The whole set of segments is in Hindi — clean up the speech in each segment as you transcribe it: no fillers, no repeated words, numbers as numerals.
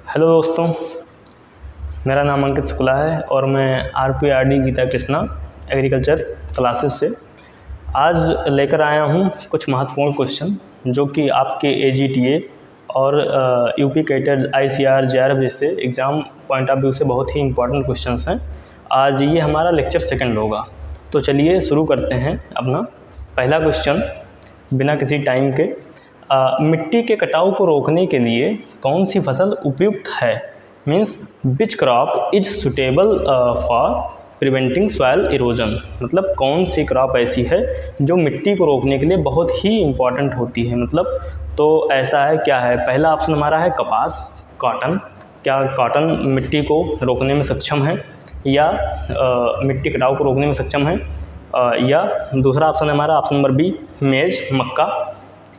हेलो दोस्तों, मेरा नाम अंकित शुक्ला है और मैं RPRD Geeta Krishna agriculture classes से आज लेकर आया हूँ कुछ महत्वपूर्ण क्वेश्चन जो कि आपके AGTA और UP कैटेड ICR JRF जैसे एग्ज़ाम पॉइंट ऑफ व्यू से बहुत ही इंपॉर्टेंट क्वेश्चंस हैं। आज ये हमारा लेक्चर सेकंड होगा, तो चलिए शुरू करते हैं अपना पहला क्वेश्चन बिना किसी टाइम के। मिट्टी के कटाव को रोकने के लिए कौन सी फसल उपयुक्त है, means which crop is suitable for preventing soil erosion, मतलब कौन सी क्रॉप ऐसी है जो मिट्टी को रोकने के लिए बहुत ही इम्पॉर्टेंट होती है। मतलब तो ऐसा है, क्या है, पहला ऑप्शन हमारा है कपास, कॉटन। क्या कॉटन मिट्टी को रोकने में सक्षम है या मिट्टी कटाव को रोकने में सक्षम है, या दूसरा ऑप्शन है हमारा ऑप्शन नंबर बी मेज, मक्का।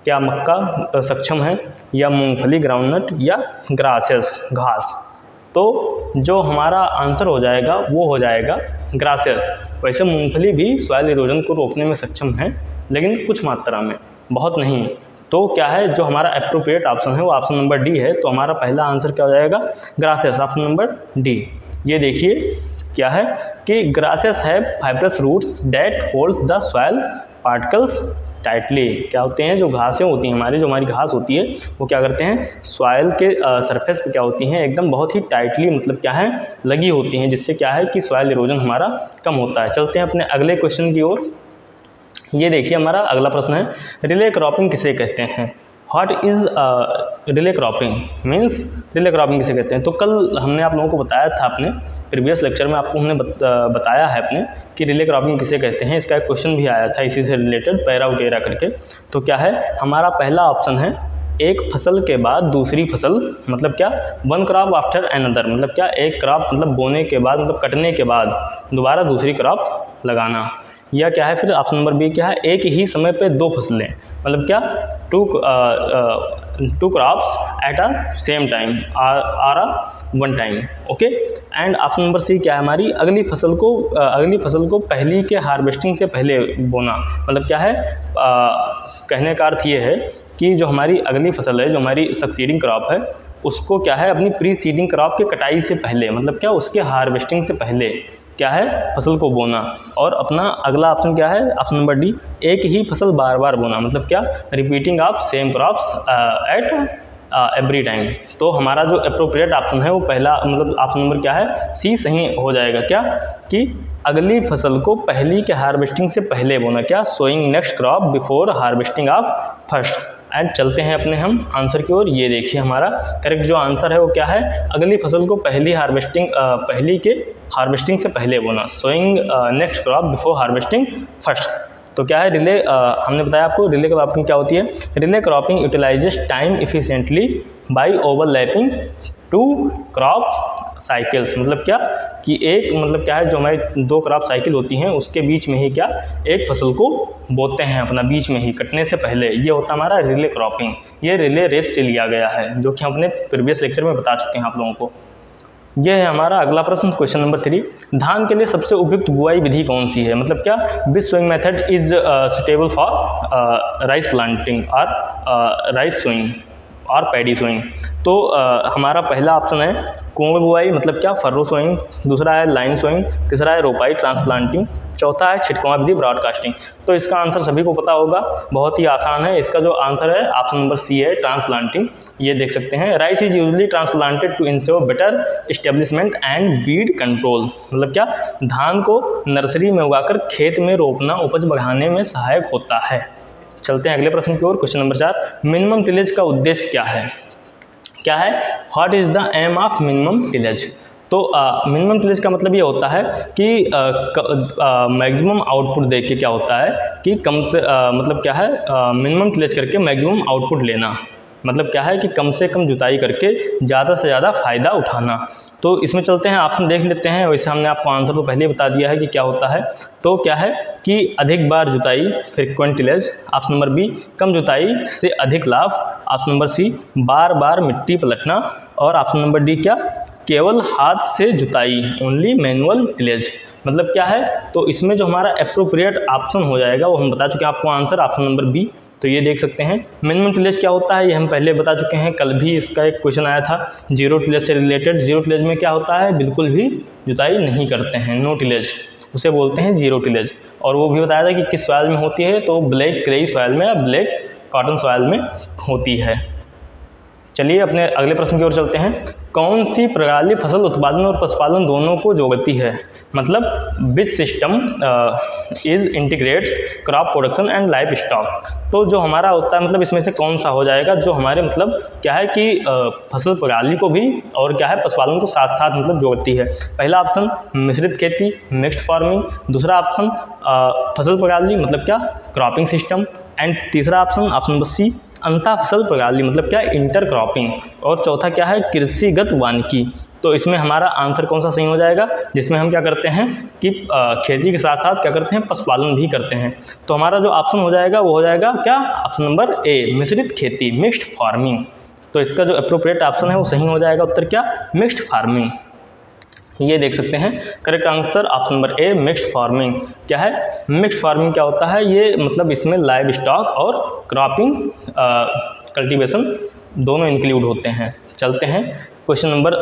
क्या मक्का सक्षम है, या मूंगफली, ग्राउंडनट, या ग्रासेस, घास। तो जो हमारा आंसर हो जाएगा वो हो जाएगा ग्रासेस। वैसे मूंगफली भी सॉइल इरोजन को रोकने में सक्षम है, लेकिन कुछ मात्रा में, बहुत नहीं। तो क्या है, जो हमारा एप्रोप्रिएट ऑप्शन है वो ऑप्शन नंबर डी है। तो हमारा पहला आंसर क्या हो जाएगा, ग्रासेस, ऑप्शन नंबर डी। ये देखिए क्या है कि ग्रासेस है fibrous roots that holds the soil particles tightly. क्या होते हैं, जो घासें होती हैं हमारी, जो हमारी घास होती है वो क्या करते हैं, सॉइल के सरफेस पे क्या होती हैं, एकदम बहुत ही टाइटली, मतलब क्या है, लगी होती हैं, जिससे क्या है कि सॉइल इरोजन हमारा कम होता है। चलते हैं अपने अगले क्वेश्चन की ओर। ये देखिए हमारा अगला प्रश्न है, रिले क्रॉपिंग किसे कहते हैं। What is relay cropping, means relay cropping किसे कहते हैं। तो कल हमने आप लोगों को बताया था, अपने प्रीवियस लेक्चर में आपको हमने बताया है अपने कि रिले क्रॉपिंग किसे कहते हैं। इसका एक क्वेश्चन भी आया था इसी से रिलेटेड, पैरा उटेरा करके। तो क्या है, हमारा पहला ऑप्शन है एक फसल के बाद दूसरी फसल, मतलब क्या, वन क्रॉप आफ्टर अनदर, मतलब क्या, एक क्रॉप मतलब बोने के बाद, मतलब कटने के बाद दोबारा दूसरी क्रॉप लगाना। या क्या है फिर ऑप्शन नंबर बी क्या है, एक ही समय पे दो फसलें, मतलब क्या, two crops at a same time or one time. Okay. And option number C क्या है हमारी, अगली फसल को पहली के हार्वेस्टिंग से पहले बोना। मतलब क्या है, कहने का अर्थ ये है कि जो हमारी अगली फसल है, जो हमारी सक्सीडिंग क्रॉप है, उसको क्या है, अपनी प्रीसीडिंग क्रॉप के कटाई से पहले, मतलब क्या, उसके हार्वेस्टिंग से पहले क्या है, फसल को बोना। और अपना अगला ऑप्शन क्या है, ऑप्शन नंबर डी, एक ही फसल बार बार बोना, मतलब क्या, repeating of same crops at every time. तो हमारा जो अप्रोप्रिएट ऑप्शन है वो पहला, मतलब ऑप्शन नंबर क्या है, सी सही हो जाएगा। क्या कि अगली फसल को पहली के हार्वेस्टिंग से पहले बोना, क्या, sowing next crop before harvesting of first. And चलते हैं अपने हम आंसर की ओर। ये देखिए हमारा करेक्ट जो आंसर है वो क्या है, अगली फसल को पहली के हार्वेस्टिंग से पहले बोना, sowing next crop before harvesting first. तो क्या है, रिले हमने बताया आपको रिले क्रॉपिंग क्या होती है। Relay cropping utilises time efficiently by overlapping two crop cycles, मतलब क्या कि एक, मतलब क्या है, जो हमारी दो क्रॉप साइकिल होती हैं उसके बीच में ही क्या, एक फसल को बोते हैं अपना, बीच में ही, कटने से पहले। ये होता है हमारा रिले क्रॉपिंग। ये रिले रेस से लिया गया है, जो कि हम अपने प्रीवियस लेक्चर में बता चुके हैं आप लोगों को। ये है हमारा अगला प्रश्न, क्वेश्चन नंबर 3। धान के लिए सबसे उपयुक्त बुआई विधि कौन सी है, मतलब क्या, which sowing method is suitable for rice planting और राइस सोइंग और पैडी सोइंग। तो हमारा पहला ऑप्शन है कुआं बुआई, मतलब क्या, फर्रो सोइंग। दूसरा है लाइन सोइंग। तीसरा है रोपाई ट्रांसप्लांटिंग। चौथा है छिटकुआ विधि, ब्रॉडकास्टिंग। तो इसका आंसर सभी को पता होगा, बहुत ही आसान है। इसका जो आंसर है ऑप्शन नंबर सी है, ट्रांसप्लांटिंग। ये देख सकते हैं, rice is usually transplanted to ensure better establishment and weed control, मतलब क्या, धान को नर्सरी में उगाकर खेत में रोपना उपज बढ़ाने में सहायक होता है। चलते हैं अगले प्रश्न की ओर, क्वेश्चन नंबर 4। मिनिमम टिलेज का उद्देश्य क्या है, क्या है, what is the aim of minimum tillage. तो मिनिमम टिलेज का मतलब ये होता है कि मैक्सिमम आउटपुट देख के क्या होता है कि कम से मतलब क्या है, मिनिमम टिलेज करके मैक्सिमम आउटपुट लेना, मतलब क्या है कि कम से कम जुताई करके ज़्यादा से ज़्यादा फ़ायदा उठाना। तो इसमें चलते हैं, ऑप्शन देख लेते हैं। वैसे हमने आपको आंसर तो पहले ही बता दिया है कि क्या होता है। तो क्या है कि अधिक बार जुताई, frequent tillage. Option number B, कम जुताई से अधिक लाभ। ऑप्शन नंबर सी, बार बार मिट्टी पलटना। और ऑप्शन नंबर डी क्या, केवल हाथ से जुताई, ओनली मैनुअल टिलेज, मतलब क्या है, तो इसमें जो हमारा एप्रोप्रिएट ऑप्शन हो जाएगा वो हम बता चुके हैं आपको आंसर, ऑप्शन नंबर बी। तो ये देख सकते हैं। मिनिमम टिलेज क्या होता है ये हम पहले बता चुके हैं, कल भी इसका एक क्वेश्चन आया था जीरो टिलेज से रिलेटेड। जीरो टिलेज में क्या होता है, बिल्कुल भी जुताई नहीं करते हैं, नो टिलेज, उसे बोलते हैं जीरो टिलेज। और वो भी बताया था कि किस सॉइल में होती है, तो ब्लैक क्लेई सॉइल में या ब्लैक कॉटन सॉइल में होती है। चलिए अपने अगले प्रश्न की ओर चलते हैं। कौन सी प्रणाली फसल उत्पादन और पशुपालन दोनों को जोड़ती है, मतलब which system is integrates crop production and life stock. तो जो हमारा होता है मतलब इसमें से कौन सा हो जाएगा जो हमारे मतलब क्या है कि फसल प्रणाली को भी और क्या है पशुपालन को साथ साथ मतलब जोड़ती है। पहला ऑप्शन मिश्रित खेती, मिक्स्ड फार्मिंग। दूसरा ऑप्शन फसल प्रणाली मतलब क्या, क्रॉपिंग सिस्टम। एंड तीसरा ऑप्शन, ऑप्शन नंबर सी, अंतः फसल प्रणाली मतलब क्या, इंटर क्रॉपिंग। और चौथा क्या है, कृषिगत वानिकी। तो इसमें हमारा आंसर कौन सा सही हो जाएगा, जिसमें हम क्या करते हैं कि खेती के साथ साथ क्या करते हैं, पशुपालन भी करते हैं। तो हमारा जो ऑप्शन हो जाएगा वो हो जाएगा क्या, ऑप्शन नंबर ए, मिश्रित खेती, मिक्स्ड फार्मिंग। तो इसका जो अप्रोप्रिएट ऑप्शन है वो सही हो जाएगा, उत्तर क्या, मिक्स्ड फार्मिंग। ये देख सकते हैं correct answer option number A, mixed farming. क्या है, मिक्स्ड फार्मिंग क्या होता है, ये मतलब इसमें लाइव स्टॉक और क्रॉपिंग कल्टीवेशन दोनों इंक्लूड होते हैं। चलते हैं क्वेश्चन नंबर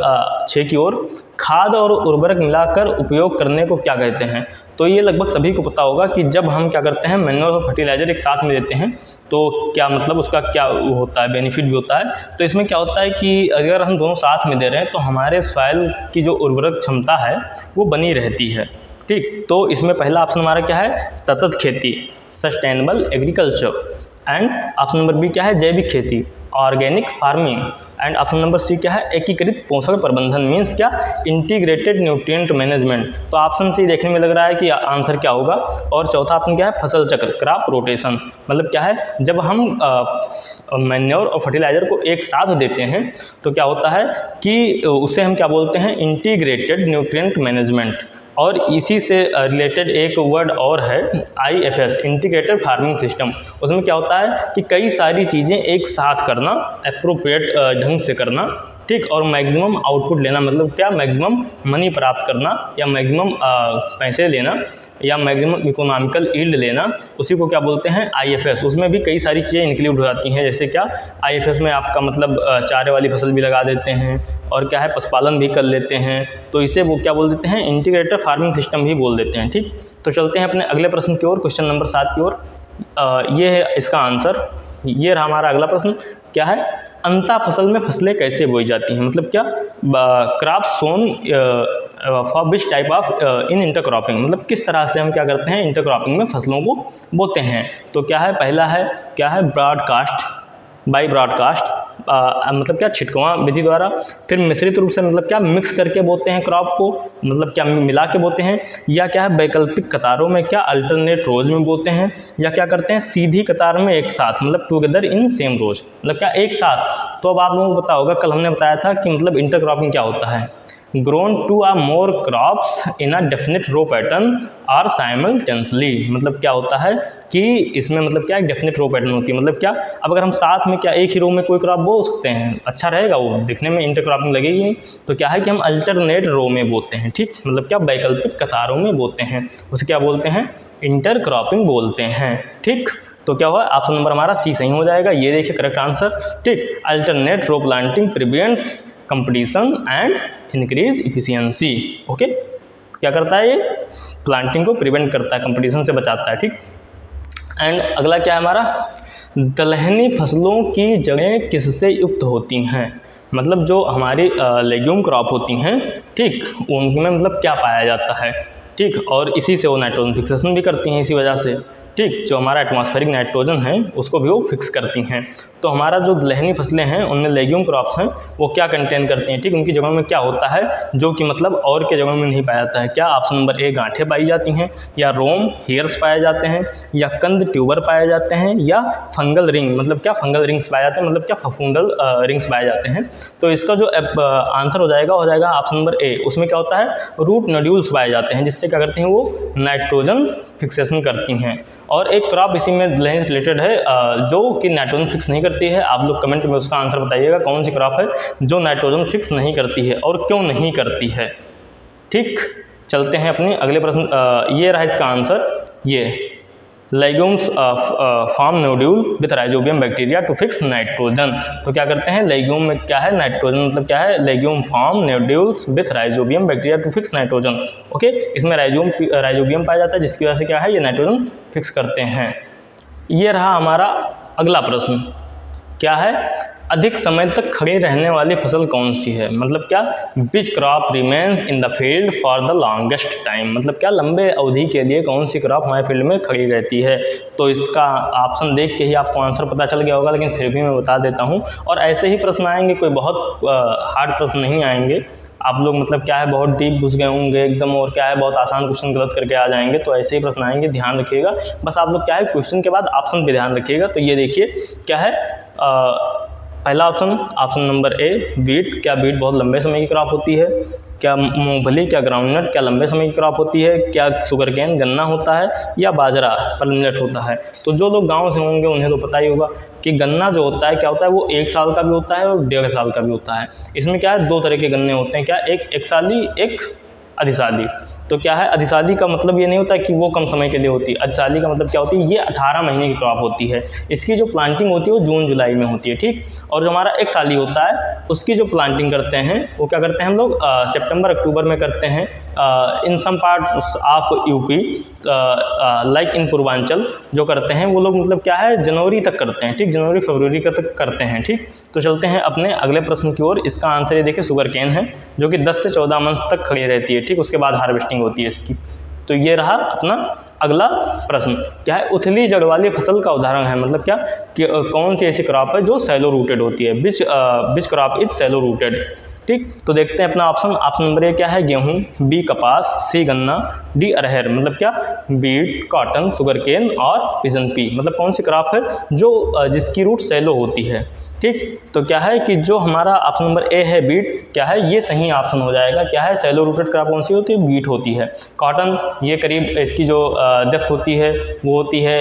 6 की ओर। खाद और उर्वरक मिलाकर उपयोग करने को क्या कहते हैं। तो ये लगभग सभी को पता होगा कि जब हम क्या करते हैं मैन्योर और फर्टिलाइजर एक साथ में देते हैं तो क्या मतलब उसका क्या होता है, बेनिफिट भी होता है। तो इसमें क्या होता है कि अगर हम दोनों साथ में दे रहे हैं तो हमारे सॉइल की जो उर्वरक क्षमता है वो बनी रहती है। ठीक, तो इसमें पहला ऑप्शन हमारा क्या है, सतत खेती, sustainable agriculture. And option number B क्या है, जैविक खेती, organic farming. And option number C क्या है, एकीकृत पोषण प्रबंधन, मीन्स क्या, इंटीग्रेटेड न्यूट्रिएंट मैनेजमेंट। तो ऑप्शन सी देखने में लग रहा है कि आंसर क्या होगा। और चौथा ऑप्शन क्या है, फसल चक्र, क्रॉप रोटेशन। मतलब क्या है, जब हम मैन्योर और फर्टिलाइजर को एक साथ देते हैं तो क्या होता है कि उसे हम क्या बोलते हैं, इंटीग्रेटेड न्यूट्रिएंट मैनेजमेंट। और इसी से रिलेटेड एक वर्ड और है IFS, इंटीग्रेटेड फार्मिंग सिस्टम। उसमें क्या होता है कि कई सारी चीज़ें एक साथ करना, एप्रोप्रिएट ढंग से करना, ठीक, और मैक्सिमम आउटपुट लेना, मतलब क्या, मैक्सिमम मनी प्राप्त करना या मैक्सिमम पैसे लेना या मैक्सिमम इकोनॉमिकल यील्ड लेना, उसी को क्या बोलते हैं, IFS। उसमें भी कई सारी चीज़ें इंक्लूड हो जाती हैं, जैसे क्या, IFS में आपका मतलब चारे वाली फसल भी लगा देते हैं और क्या है पशुपालन भी कर लेते हैं, तो इसे वो क्या बोल देते हैं, इंटीग्रेटेड फार्मिंग सिस्टम भी बोल देते हैं। ठीक, तो चलते हैं अपने अगले प्रश्न की ओर, क्वेश्चन नंबर 7 की ओर। ये है इसका आंसर। ये रहा हमारा अगला प्रश्न, क्या है, अंतः फसल में फसलें कैसे बोई जाती हैं, मतलब क्या, crop sown for which type of in intercropping, मतलब किस तरह से हम क्या करते हैं इंटरक्रॉपिंग में फसलों को बोते हैं। तो क्या है, पहला है क्या है, ब्रॉडकास्ट, बाई ब्रॉडकास्ट, मतलब क्या, छिटकवा विधि द्वारा। फिर मिश्रित रूप से मतलब क्या, मिक्स करके बोते हैं क्रॉप को, मतलब क्या मिला के बोते हैं। या क्या है, वैकल्पिक कतारों में क्या, अल्टरनेट रोज में बोते हैं। या क्या करते हैं, सीधी कतार में एक साथ, मतलब टुगेदर इन सेम रोज, मतलब क्या एक साथ। तो अब आप लोगों को पता होगा, कल हमने बताया था कि मतलब इंटरक्रॉपिंग क्या होता है, grown two or more crops in a definite row pattern or simultaneously. मतलब क्या होता है कि इसमें मतलब क्या, एक डेफिनेट रो पैटर्न होती है, मतलब क्या, अब अगर हम साथ में क्या एक ही रो में कोई क्रॉप बो सकते हैं, अच्छा रहेगा, वो दिखने में इंटरक्रॉपिंग लगेगी नहीं। तो क्या है कि हम अल्टरनेट रो में बोते हैं, ठीक, मतलब क्या, वैकल्पिक कतारों में बोते हैं, उसे क्या बोलते हैं, इंटरक्रॉपिंग बोलते हैं। ठीक, तो क्या हुआ, ऑप्शन नंबर हमारा सी सही हो जाएगा। ये देखिए करेक्ट आंसर। ठीक, alternate row planting prevents competition and increase efficiency. Okay, क्या करता है, ये प्लांटिंग को प्रिवेंट करता है, कंपटीशन से बचाता है। ठीक, एंड अगला क्या है हमारा, दलहनी फसलों की जड़ें किससे युक्त होती हैं, मतलब जो हमारी लेग्यूम क्रॉप होती हैं, ठीक, उनमें मतलब क्या पाया जाता है। ठीक, और इसी से वो नाइट्रोजन फिक्सेशन भी करती हैं, इसी वजह से। ठीक, जो हमारा एटमॉस्फेरिक नाइट्रोजन है उसको भी वो फिक्स करती हैं। तो हमारा जो दलहनी फसलें हैं उनमें लेग्यूम क्रॉप्स हैं वो क्या कंटेन करती हैं, ठीक, उनकी जगहों में क्या होता है जो कि मतलब और के जगहों में नहीं पाया जाता है। क्या, ऑप्शन नंबर ए, गांठें पाई जाती हैं, या रोम हेयर्स पाए जाते हैं, या कंद ट्यूबर पाए जाते हैं, या फंगल रिंग, मतलब क्या, फंगल रिंग्स पाए जाते हैं, मतलब क्या, फफूंदल रिंग्स पाए जाते हैं। तो इसका जो आंसर हो जाएगा ऑप्शन नंबर ए। उसमें क्या होता है, रूट नोड्यूल्स पाए जाते हैं, जिससे क्या करते हैं, वो नाइट्रोजन फिक्सेशन करती हैं। और एक क्रॉप इसी में रिलेटेड है जो कि नाइट्रोजन फिक्स नहीं करती है। आप लोग कमेंट में उसका आंसर बताइएगा कौन सी क्रॉप है जो नाइट्रोजन फिक्स नहीं करती है और क्यों नहीं करती है। ठीक, चलते हैं अपने अगले प्रश्न। ये रहा इसका आंसर, ये legumes form nodule with rhizobium bacteria to fix nitrogen. तो क्या करते हैं, लेग्यूम में क्या है, नाइट्रोजन मतलब क्या है, legume form nodules with rhizobium bacteria to fix nitrogen. Okay, इसमें राइजोबियम पाया जाता है जिसकी वजह से क्या है, ये नाइट्रोजन फिक्स करते हैं। ये रहा हमारा अगला प्रश्न, क्या है, अधिक समय तक खड़ी रहने वाली फसल कौन सी है। मतलब क्या, which crop remains in the field for the longest time. मतलब क्या, लंबे अवधि के लिए कौन सी क्रॉप हमारे फील्ड में खड़ी रहती है। तो इसका ऑप्शन देख के ही आपको आंसर पता चल गया होगा, लेकिन फिर भी मैं बता देता हूँ। और ऐसे ही प्रश्न आएंगे, कोई बहुत हार्ड प्रश्न नहीं आएंगे। आप लोग मतलब क्या है, बहुत डीप घुस गए होंगे एकदम, और क्या है, बहुत आसान क्वेश्चन गलत करके आ जाएंगे। तो ऐसे ही प्रश्न आएंगे, ध्यान रखिएगा। बस आप लोग क्या है, क्वेश्चन के बाद ऑप्शन पे ध्यान रखिएगा। तो ये देखिए क्या है, पहला ऑप्शन नंबर ए, बीट। क्या बीट बहुत लंबे समय की क्रॉप होती है। क्या मूंगफली, क्या ग्राउंडनट, क्या लंबे समय की क्रॉप होती है। क्या शुगर केन, गन्ना होता है, या बाजरा परमिनेंट होता है। तो जो लोग गांव से होंगे उन्हें तो पता ही होगा कि गन्ना जो होता है क्या होता है, वो 1 साल का भी होता है और 1.5 साल का भी होता है। इसमें क्या है, 2 तरह के गन्ने होते हैं, क्या, एक साली, एक अधिसाली। तो क्या है, अधिसाली का मतलब ये नहीं होता कि वो कम समय के लिए होती है। अधिसाली का मतलब क्या होती है, ये 18 महीने की क्रॉप होती है। इसकी जो प्लांटिंग होती है वो जून जुलाई में होती है। ठीक, और जो हमारा एक साली होता है उसकी जो प्लांटिंग करते हैं वो क्या करते हैं हम लोग, सितंबर अक्टूबर में करते हैं। In some parts of UP like in Purvanchal जो करते हैं वो लोग मतलब क्या है, जनवरी तक करते हैं। ठीक, जनवरी फरवरी का तक करते हैं। ठीक, तो चलते हैं अपने अगले प्रश्न की ओर। इसका आंसर ये देखिए, शुगर केन है, जो कि 10 से 14 मंथ तक खड़ी रहती है। ठीक, उसके बाद हार्वेस्टिंग होती है इसकी। तो ये रहा अपना अगला प्रश्न, क्या है, उथली जड़ वाली फसल का उदाहरण है। मतलब क्या कि कौन सी ऐसी क्रॉप है जो सैलो रूटेड होती है। Which crop is shallow rooted. ठीक, तो देखते हैं अपना ऑप्शन नंबर ए क्या है, गेहूं, बी कपास, सी गन्ना, डी अरहर। मतलब क्या, बीट, कॉटन, शुगर केन और पिजन पी। मतलब कौन सी क्रॉप है जो जिसकी रूट सैलो होती है। ठीक, तो क्या है कि जो हमारा ऑप्शन नंबर ए है बीट, क्या है, ये सही ऑप्शन हो जाएगा। क्या है, सैलो रूटेड क्रॉप कौन सी होती है, बीट होती है। कॉटन, ये करीब इसकी जो डेप्थ होती है वो होती है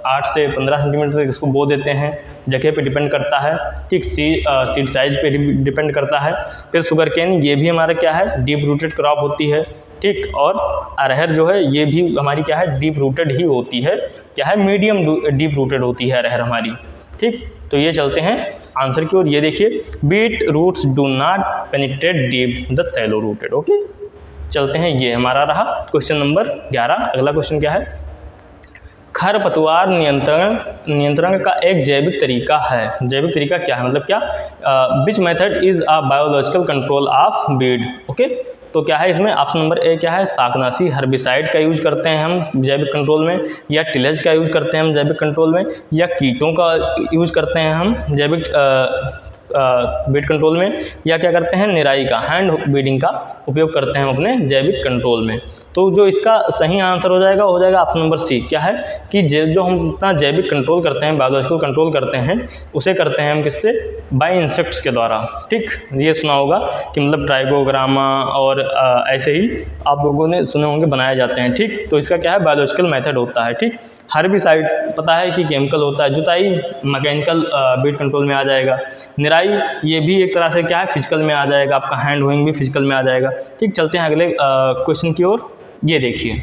8 से 15 सेंटीमीटर तक इसको बो देते हैं, जगह पे डिपेंड करता है। ठीक, सीड साइज पे डिपेंड करता है। फिर शुगर केन, ये भी हमारा क्या है, डीप रूटेड क्रॉप होती है। ठीक, और अरहर जो है ये भी हमारी क्या है, डीप रूटेड ही होती है। क्या है, मीडियम डीप रूटेड होती है अरहर हमारी। ठीक, तो ये चलते हैं आंसर की ओर। ये देखिए, beet roots do not penetrate deep the shallow rooted. Okay, चलते हैं, ये हमारा रहा क्वेश्चन नंबर 11। अगला क्वेश्चन क्या है, खरपतवार नियंत्रण का एक जैविक तरीका है। जैविक तरीका क्या है, मतलब क्या, which method is a biological control of weed. Okay, तो क्या है इसमें ऑप्शन नंबर ए क्या है, शाकनाशी हर्बिसाइड का यूज करते हैं हम जैविक कंट्रोल में, या टिलेज का यूज करते हैं हम जैविक कंट्रोल में, या कीटों का यूज करते हैं हम जैविक बीट कंट्रोल में, या क्या करते हैं, निराई का, हैंड बीडिंग का उपयोग करते हैं हम अपने जैविक कंट्रोल में। तो जो इसका सही आंसर हो जाएगा ऑप्शन नंबर सी। क्या है कि जो हम अपना जैविक कंट्रोल करते हैं, बायोलॉजिकल कंट्रोल करते हैं, उसे करते हैं हम किससे, बाय इंसेक्ट्स के द्वारा। ठीक, ये सुना होगा कि मतलब ट्राइकोग्रामा और ऐसे ही आप लोगों ने सुने होंगे बनाए जाते हैं। ठीक, तो इसका क्या है, बायोलॉजिकल मेथड होता है। ठीक, हर्बिसाइड पता है कि केमिकल होता है, जुताई मैकेनिकल बीट कंट्रोल में आ जाएगा, निराई ये भी एक तरह से क्या है, फिजिकल में आ जाएगा, आपका हैंड होइंग भी फिजिकल में आ जाएगा। ठीक, चलते हैं अगले क्वेश्चन की ओर। ये देखिए,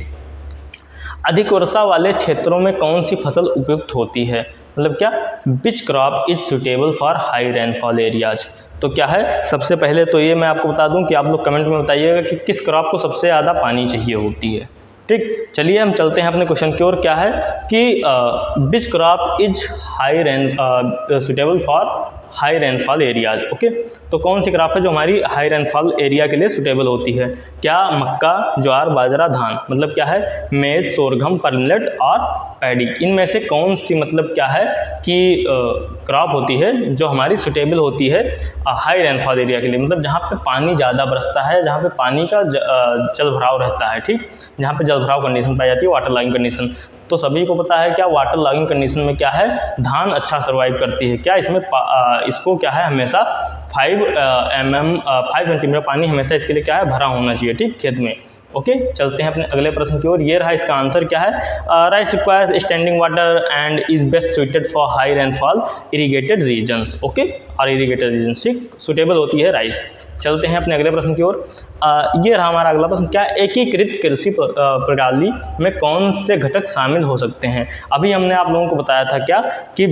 अधिक वर्षा वाले क्षेत्रों में कौन सी फसल उपयुक्त होती है। मतलब क्या, विच crop is suitable for high rainfall areas. तो क्या है, सबसे पहले तो ये मैं आपको बता दूं कि आप लोग कमेंट में बताइएगा कि किस क्रॉप को सबसे ज़्यादा पानी चाहिए होती है। ठीक, चलिए हम चलते हैं अपने क्वेश्चन की ओर। क्या है कि विच crop is suitable for high rainfall areas. Okay, तो कौन सी क्रॉप है जो हमारी हाई रेनफॉल एरिया के लिए सुटेबल होती है। क्या मक्का, ज्वार, बाजरा, धान। मतलब क्या है, मेज, सोरघम, परमिलेट और पैडी। इनमें से कौन सी मतलब क्या है कि क्रॉप होती है जो हमारी सुटेबल होती है हाई रेनफॉल एरिया के लिए। मतलब जहाँ पे पानी ज़्यादा बरसता है, जहाँ पे पानी का जल भराव रहता है। ठीक, जहाँ पे जल भराव कंडीशन पाई जाती है, वाटर लॉगिंग कंडीशन। तो सभी को पता है क्या, वाटर लॉगिंग कंडीशन में क्या है, धान अच्छा सर्वाइव करती है। क्या इसमें इसको क्या है, हमेशा 5 सेंटीमीटर पानी हमेशा इसके लिए क्या है, भरा होना चाहिए। ठीक, खेत में। ओके, चलते हैं अपने अगले प्रश्न की ओर। ये रहा इसका आंसर, क्या है, rice requires has standing water and is best suited for high rainfall irrigated regions, okay, और इरीगेटेड रीजन्स, ठीक, सुटेबल होती है राइस। चलते हैं अपने अगले प्रश्न की ओर। ये रहा हमारा अगला प्रश्न, क्या एकीकृत कृषि प्रणाली में कौन से घटक शामिल हो सकते हैं? अभी हमने आप लोगों को बताया था क्या कि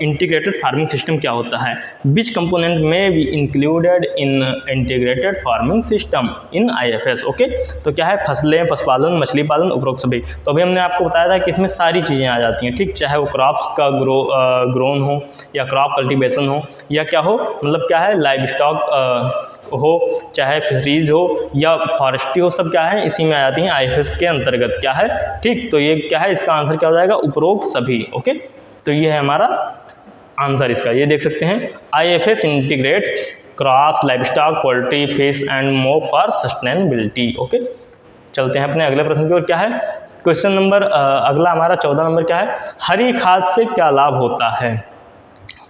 इंटीग्रेटेड फार्मिंग सिस्टम क्या होता है। विच कंपोनेंट में be included in integrated farming system in IFS, okay. तो क्या है, फसलें, पशुपालन, मछली पालन, उपरोक्त सभी। तो अभी हमने आपको बताया था कि इसमें सारी चीज़ें आ जाती हैं, ठीक, चाहे वो क्रॉप्स का ग्रोन हो या क्रॉप कल्टीवेशन हो या क्या हो, मतलब क्या है, लाइव स्टॉक हो, चाहे फिशरीज हो या फॉरेस्ट्री हो, सब क्या है इसी में आ जाती हैं, IFS के अंतर्गत, क्या है, ठीक। तो ये क्या है, इसका आंसर क्या हो जाएगा, उपरोक्त सभी, ओके। तो ये है हमारा आंसर इसका, ये देख सकते हैं, IFS integrate crops, live stock, poultry, fish and more for sustainability, okay. चलते हैं अपने अगले प्रश्न की ओर। क्या है क्वेश्चन नंबर अगला हमारा 14 नंबर, क्या है, हरी खाद से क्या लाभ होता है?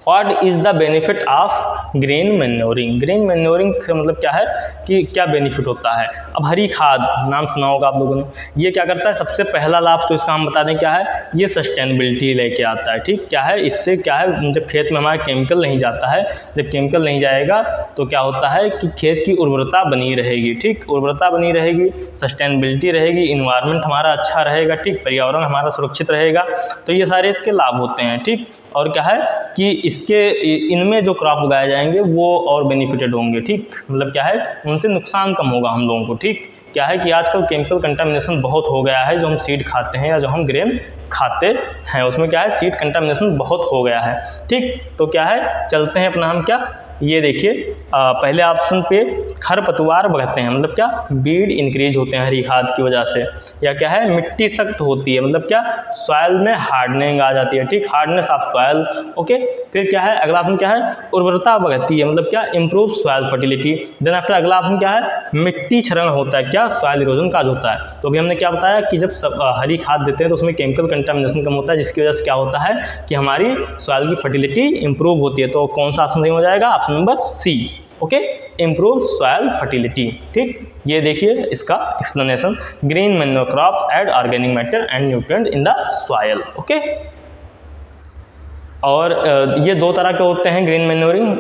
What is the benefit of green manuring? Green manuring का मतलब क्या है कि क्या बेनिफिट होता है? अब हरी खाद नाम सुना होगा आप लोगों ने, ये क्या करता है, सबसे पहला लाभ तो इसका हम बता दें क्या है, ये सस्टेनेबिलिटी लेके आता है, ठीक, क्या है, इससे क्या है, जब खेत में हमारा केमिकल नहीं जाता है, जब केमिकल नहीं जाएगा तो क्या होता है कि खेत की उर्वरता बनी रहेगी, ठीक, उर्वरता बनी रहेगी, सस्टेनेबिलिटी रहेगी, इन्वायरमेंट हमारा अच्छा रहेगा, ठीक, पर्यावरण हमारा सुरक्षित रहेगा। तो ये सारे इसके लाभ होते हैं, ठीक। और क्या है कि इसके इनमें जो क्रॉप उगाए जाएंगे वो और बेनिफिटेड होंगे, ठीक, मतलब क्या है, उनसे नुकसान कम होगा हम लोगों को, ठीक। क्या है कि आजकल केमिकल कंटामिनेशन बहुत हो गया है, जो हम सीड खाते हैं या जो हम ग्रेन खाते हैं उसमें क्या है, सीड कंटामिनेशन बहुत हो गया है, ठीक। तो क्या है, चलते हैं अपना हम क्या, ये देखिए पहले ऑप्शन पे खरपतवार बढ़ते हैं, मतलब क्या, बीड इंक्रीज होते हैं हरी खाद की वजह से, या क्या है, मिट्टी सख्त होती है, मतलब क्या, सॉइल में हार्डनिंग आ जाती है, ठीक, हार्डनेस ऑफ सॉइल, ओके। फिर क्या है, अगला ऑप्शन क्या है, उर्वरता बढ़ती है, मतलब क्या, improve soil fertility. Then after अगला ऑप्शन क्या है, मिट्टी क्षरण होता है, क्या, सॉइल इरोजन काज होता है। तो अभी हमने क्या बताया कि जब हरी खाद देते हैं तो उसमें केमिकल कंटामिनेशन कम होता है, जिसकी वजह से क्या होता है कि हमारी सॉइल की फर्टिलिटी इंप्रूव होती है। तो कौन सा ऑप्शन सही हो जाएगा, option number C, okay, improve soil fertility, ठीक। ये देखिए इसका explanation, green manure crops add organic matter and nutrient in the soil, okay. और ये दो तरह के होते हैं ग्रीन मैन्योरिंग,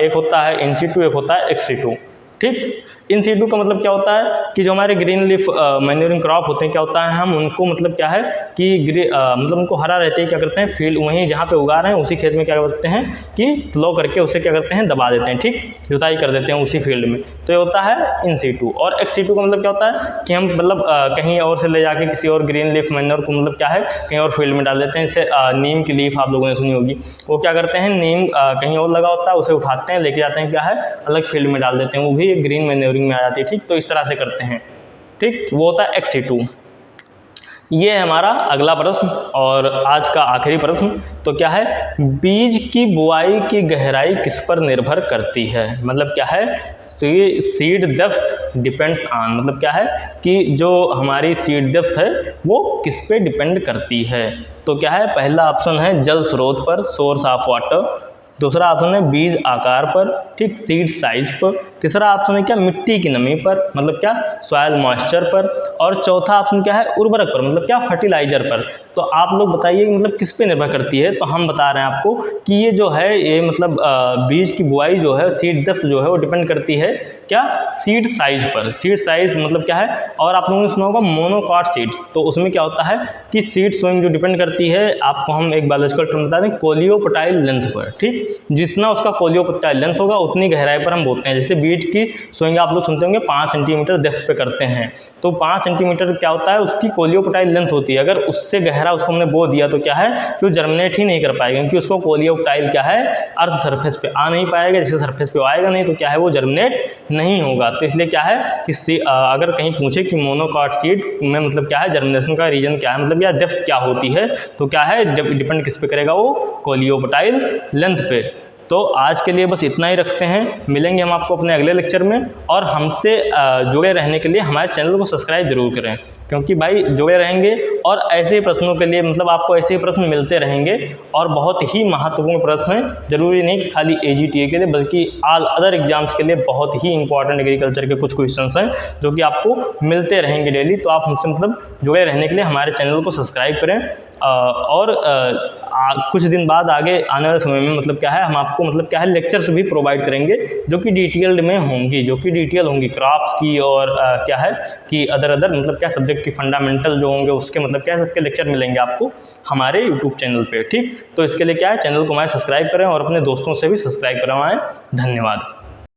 एक होता है इन सीटू, एक होता है एक्स सीटू, ठीक। इन सीटू का मतलब क्या होता है कि जो हमारे ग्रीन लीफ मैन्योरिंग क्रॉप होते हैं, क्या होता है, हम उनको मतलब क्या है कि मतलब उनको हरा रहते हैं, क्या करते हैं, फील्ड वहीं जहाँ पे उगा रहे हैं उसी खेत में क्या करते हैं कि फ्लो करके उसे क्या करते हैं, दबा देते हैं, ठीक, जुताई कर देते हैं उसी फील्ड में। तो ये होता है इन सीटू। और एक्स सीटू का मतलब क्या होता है कि हम मतलब कहीं और से ले जाके किसी और ग्रीन लीफ मैन्योर को मतलब क्या है कहीं और फील्ड में डाल देते हैं। जैसे नीम की लीफ आप लोगों ने सुनी होगी, वो क्या करते हैं, नीम कहीं और लगा होता है, उसे उठाते हैं, लेके जाते हैं, क्या है, अलग फील्ड में डाल देते हैं, वो भी एक ग्रीन मैन्योरिंग में आ जाती है, ठीक। तो इस तरह से करते हैं, ठीक, वो होता है एक्स सीटू। ये है हमारा अगला प्रश्न और आज का आखिरी प्रश्न। तो क्या है, बीज की बुआई की गहराई किस पर निर्भर करती है? मतलब क्या है, सीड डेप्थ डिपेंड्स ऑन, मतलब क्या है कि जो हमारी सीड डेप्थ है वो किस पे डिपेंड करती है? तो क्या है, पहला ऑप्शन है जल स्रोत पर, सोर्स ऑफ वाटर। दूसरा ऑप्शन है बीज आकार पर, ठीक, सीड साइज पर। तीसरा ऑप्शन है क्या, मिट्टी की नमी पर, मतलब क्या, सॉइल मॉइस्चर पर। और चौथा ऑप्शन क्या है, उर्वरक पर, मतलब क्या, फर्टिलाइजर पर। तो आप लोग बताइए मतलब किस पे निर्भर करती है? तो हम बता रहे हैं आपको कि ये जो है ये मतलब बीज की बुआई जो है, सीड डेप्थ जो है वो डिपेंड करती है क्या, सीड साइज पर। सीड साइज मतलब क्या है, और आप लोगों ने सुना होगा मोनोकॉट सीड, तो उसमें क्या होता है कि सीड सोइंग जो डिपेंड करती है, आपको हम एक बायोलॉजिकल टर्म बता दें, कोलियोपटाइल लेंथ पर, ठीक। जितना उसका कोलियोपटाइल लेंथ होगा उतनी गहराई पर हम बोते हैं। जैसे बीज की सोइंग आप लोग सुनते होंगे 5 सेंटीमीटर डेप्थ पे करते हैं, तो 5 सेंटीमीटर क्या होता है, उसकी कोलियोपटाइल लेंथ होती है। अगर उससे गहरा उसको हमने बो दिया तो क्या है कि वो जर्मिनेट ही नहीं कर पाएगा, क्योंकि उसको कोलियोपटाइल क्या है, अर्थ सरफेस पे आ नहीं पाएगा। जैसे सरफेस पे आएगा नहीं तो क्या है, वो जर्मिनेट नहीं होगा। तो इसलिए क्या है कि अगर कहीं पूछे कि मोनोकॉट सीड में मतलब क्या है, जर्मिनेशन का रीजन क्या है, मतलब या डेप्थ क्या होती है, तो क्या है डिपेंड किस पे करेगा, वो कोलियोपटाइल लेंथ पे। तो आज के लिए बस इतना ही रखते हैं, मिलेंगे हम आपको अपने अगले लेक्चर में। और हमसे जुड़े रहने के लिए हमारे चैनल को सब्सक्राइब जरूर करें, क्योंकि भाई जुड़े रहेंगे और ऐसे ही प्रश्नों के लिए मतलब आपको ऐसे ही प्रश्न मिलते रहेंगे, और बहुत ही महत्वपूर्ण प्रश्न हैं। जरूरी नहीं कि खाली AGTA के लिए, बल्कि ऑल अदर एग्जाम्स के लिए बहुत ही इंपॉर्टेंट एग्रीकल्चर के कुछ क्वेश्चंस हैं जो कि आपको मिलते रहेंगे डेली। तो आप हमसे मतलब जुड़े रहने के लिए हमारे चैनल को सब्सक्राइब करें। और कुछ दिन बाद आगे आने वाले समय में मतलब क्या है, हम आपको मतलब क्या है लेक्चर्स भी प्रोवाइड करेंगे जो कि डिटेल्ड में होंगी, जो कि डिटेल होंगी क्रॉप्स की, और क्या है कि अदर मतलब क्या सब्जेक्ट की फंडामेंटल जो होंगे उसके मतलब क्या है सबके लेक्चर मिलेंगे आपको हमारे यूट्यूब चैनल पे। ठीक, तो इसके लिए क्या है, चैनल को हमारे सब्सक्राइब करें और अपने दोस्तों से भी सब्सक्राइब करवाएं। धन्यवाद।